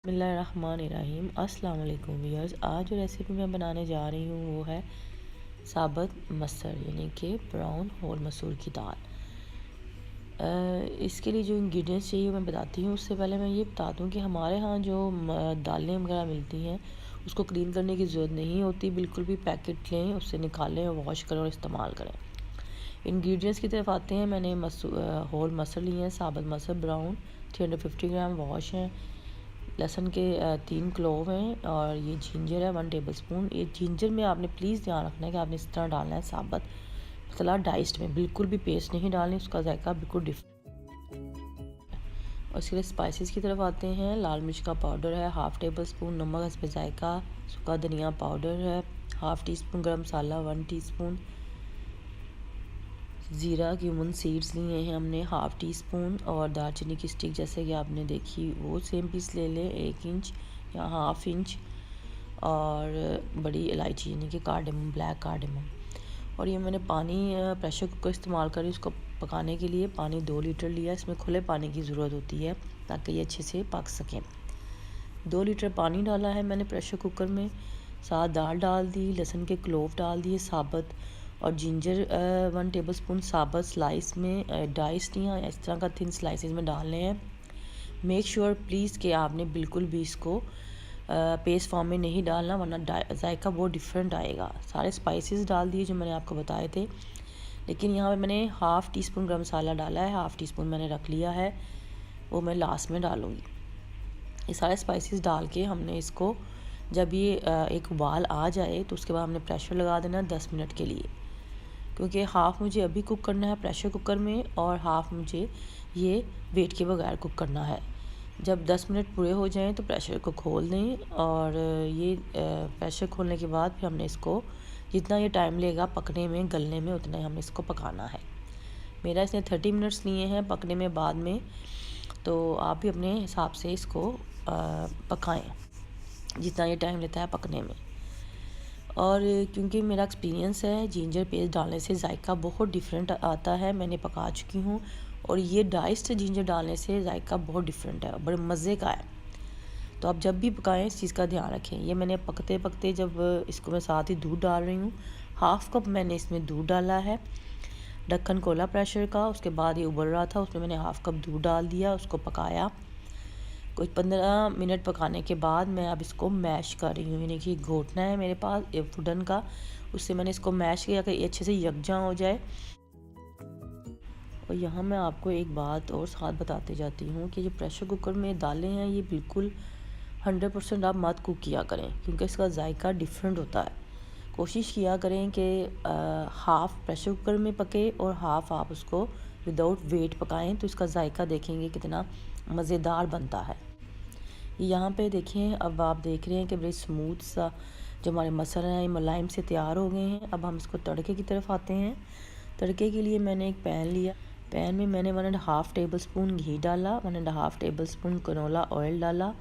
बिस्मिल्लाहिर्रहमानिर्रहीम। अस्सलाम वालेकुम व्यूअर्स। आज जो रेसिपी मैं बनाने जा रही हूँ वो है साबुत मसर यानी कि ब्राउन होल मसूर की दाल। इसके लिए जो इंग्रेडिएंट्स चाहिए मैं बताती हूँ। उससे पहले मैं ये बता दूँ कि हमारे यहाँ जो दालें वगैरह मिलती हैं उसको क्लीन करने की ज़रूरत नहीं होती। बिल्कुल भी पैकेट लें, उससे निकालें और वॉश करें और इस्तेमाल करें। इंग्रेडिएंट्स की तरफ आते हैं। मैंने होल मसर लिए हैं, साबुत मसर ब्राउन 350 ग्राम वॉश हैं। लहसुन के 3 क्लोव हैं और ये जिंजर है 1 टेबलस्पून। ये जिंजर में आपने प्लीज़ ध्यान रखना है कि आपने इस तरह डालना है साबुत, मतलब डाइस्ड में, बिल्कुल भी पेस्ट नहीं डालनी, उसका जायका बिल्कुल और इसके लिए स्पाइसेस की तरफ आते हैं। लाल मिर्च का पाउडर है हाफ़ टेबल स्पून, नमक हस्बे जायका, सूखा धनिया पाउडर है हाफ़ टी स्पून, गरम मसाला 1 टीस्पून, ज़ीरा क्यूमन सीड्स लिए हैं हमने हाफ़ टी स्पून, और दालचीनी की स्टिक जैसे कि आपने देखी वो सेम पीस ले लें 1 इंच या हाफ़ इंच, और बड़ी इलायची यानी कि कार्डेमम, ब्लैक कार्डेमम। और ये मैंने पानी प्रेशर कुकर इस्तेमाल करी उसको पकाने के लिए। पानी 2 लीटर लिया। इसमें खुले पानी की ज़रूरत होती है ताकि ये अच्छे से पक सकें। 2 लीटर पानी डाला है मैंने प्रेशर कुकर में, साथ दाल डाल दी, लहसुन के क्लोव डाल दिए साबुत, और जिंजर 1 टेबलस्पून साबुत स्लाइस में डाइस्ड या इस तरह का थिन स्लाइसेस में डालने हैं। मेक श्योर प्लीज़ कि आपने बिल्कुल भी इसको पेस्ट फॉर्म में नहीं डालना, वरना जायका बहुत डिफरेंट आएगा। सारे स्पाइसेस डाल दिए जो मैंने आपको बताए थे, लेकिन यहाँ पे मैंने हाफ़ टी स्पून गरम मसाला डाला है, हाफ़ टी स्पून मैंने रख लिया है, वो मैं लास्ट में डालूँगी। ये सारे स्पाइसेस डाल के हमने इसको, जब ये एक उबाल आ जाए तो उसके बाद हमने प्रेशर लगा देना 10 मिनट के लिए, क्योंकि हाफ़ मुझे अभी कुक करना है प्रेशर कुकर में और हाफ़ मुझे ये वेट के बगैर कुक करना है। जब 10 मिनट पूरे हो जाएं तो प्रेशर को खोल दें, और ये प्रेशर खोलने के बाद फिर हमने इसको, जितना ये टाइम लेगा पकने में, गलने में, उतना ही हमने इसको पकाना है। मेरा इसने 30 मिनट्स लिए हैं पकने में बाद में, तो आप भी अपने हिसाब से इसको पकाएं जितना ये टाइम लेता है पकने में। और क्योंकि मेरा एक्सपीरियंस है जिंजर पेस्ट डालने से जायका बहुत डिफरेंट आता है, मैंने पका चुकी हूँ, और ये डाइस्ड जिंजर डालने से जायका बहुत डिफरेंट है, बड़े मज़े का है। तो आप जब भी पकाएं इस चीज़ का ध्यान रखें। ये मैंने पकते पकते, जब इसको मैं साथ ही दूध डाल रही हूँ, हाफ़ कप मैंने इसमें दूध डाला है, ढक्कन खोला प्रेशर का, उसके बाद ये उबल रहा था, उसमें मैंने हाफ़ कप दूध डाल दिया, उसको पकाया। कुछ 15 मिनट पकाने के बाद मैं अब इसको मैश कर रही हूँ, यानी कि घोटना है मेरे पास एक वुडन का, उससे मैंने इसको मैश किया कि अच्छे से यकजा हो जाए। और यहाँ मैं आपको एक बात और साथ बताते जाती हूँ कि जो प्रेशर कुकर में दालें हैं ये बिल्कुल 100% आप मत कुक किया करें, क्योंकि इसका जायका डिफरेंट होता है। कोशिश किया करें कि हाफ़ प्रेशर कुकर में पके और हाफ़ आप उसको विदाउट वेट पकाएं, तो इसका जायका देखेंगे कितना मज़ेदार बनता है। यहाँ पे देखें, अब आप देख रहे हैं कि बड़े स्मूथ सा जो हमारे मसल हैं ये मुलायम से तैयार हो गए हैं। अब हम इसको तड़के की तरफ आते हैं। तड़के के लिए मैंने एक पैन लिया, पैन में मैंने 1.5 टेबल स्पून घी डाला, 1.5 टेबल स्पून कनोला ऑयल डाला,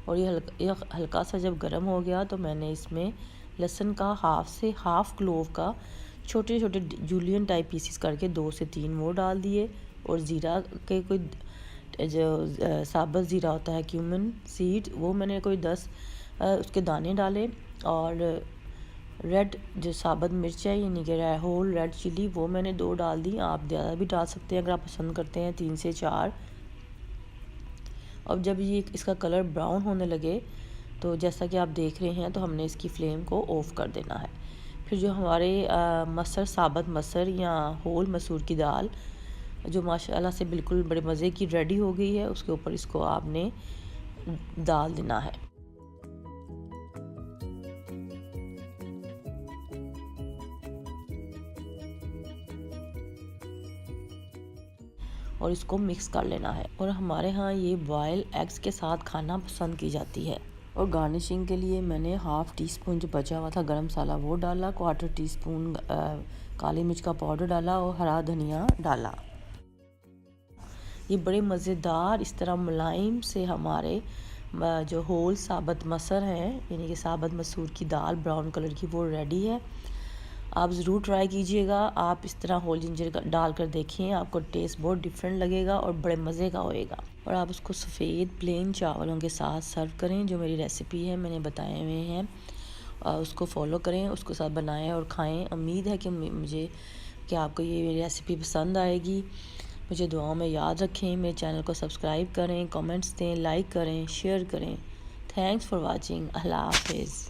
और ये हल्का सा जब गर्म हो गया तो मैंने इसमें लहसुन का हाफ़ से हाफ़ क्लोव का छोटे छोटे जूलियन टाइप पीसेस करके 2 से 3 वो डाल दिए, और ज़ीरा के कोई जो साबुत ज़ीरा होता है क्यूमन सीड, वो मैंने कोई 10 उसके दाने डाले, और रेड जो साबुत मिर्च है यानी कि होल रेड चिली वो मैंने 2 डाल दी। आप ज़्यादा भी डाल सकते हैं अगर आप पसंद करते हैं, 3 से 4। अब जब ये इसका कलर ब्राउन होने लगे तो जैसा कि आप देख रहे हैं, तो हमने इसकी फ्लेम को ऑफ़ कर देना है। फिर जो हमारे मसर, साबुत मसर या होल मसूर की दाल जो माशाल्लाह से बिल्कुल बड़े मज़े की रेडी हो गई है, उसके ऊपर इसको आपने डाल देना है। और इसको मिक्स कर लेना है। और हमारे यहाँ ये बॉयल एग्स के साथ खाना पसंद की जाती है। और गार्निशिंग के लिए मैंने हाफ़ टी स्पून जो बचा हुआ था गरम मसाला वो डाला, 1/4 टी स्पून काली मिर्च का पाउडर डाला, और हरा धनिया डाला। ये बड़े मज़ेदार इस तरह मुलायम से हमारे जो होल साबुत मसर हैं यानी कि साबुत मसूर की दाल ब्राउन कलर की, वो रेडी है। आप ज़रूर ट्राई कीजिएगा। आप इस तरह होल जिंजर डाल कर देखें, आपको टेस्ट बहुत डिफरेंट लगेगा और बड़े मज़े का होएगा। और आप उसको सफ़ेद प्लेन चावलों के साथ सर्व करें, जो मेरी रेसिपी है मैंने बताए हुए हैं। उसको फॉलो करें, उसके साथ बनाएं और खाएं। उम्मीद है कि आपको ये मेरी रेसिपी पसंद आएगी। मुझे दुआओं में याद रखें। मेरे चैनल को सब्सक्राइब करें, कमेंट्स दें, लाइक करें, शेयर करें। Thanks for watching. अल्लाह हाफिज़।